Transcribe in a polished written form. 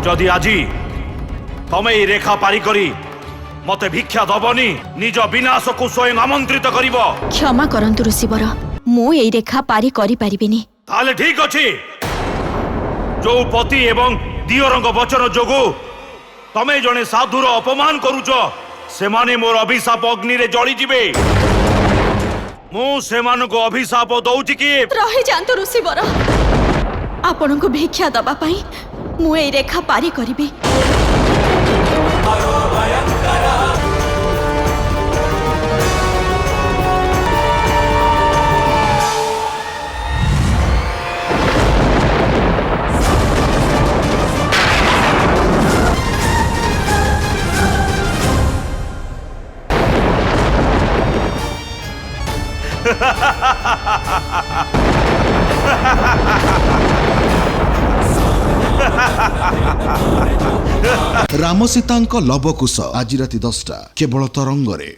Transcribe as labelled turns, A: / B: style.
A: जदि आजी तमे ई रेखा पारी करी मते भिक्षा दबनी निज विनाश को स्वयं आमंत्रित करिवो।
B: क्षमा करंतु ऋषिवर मु एई रेखा पारी करि परिबिनी।
A: ताले ठीक अछि जो पति एवं दियोरंग वचन जोगु तमे जने साधुर अपमान करूच से माने मोर अभिशाप अग्नि रे जळी जिवे। मु सेमान को अभिशाप दउछि कि
B: रहि जांतु ऋषिवर आपन को भिक्षा दबा पई मु एई रेखा पारी करिबी।
C: राम सीतांक लवकुश आज राति 10टा केवल तरंगरे।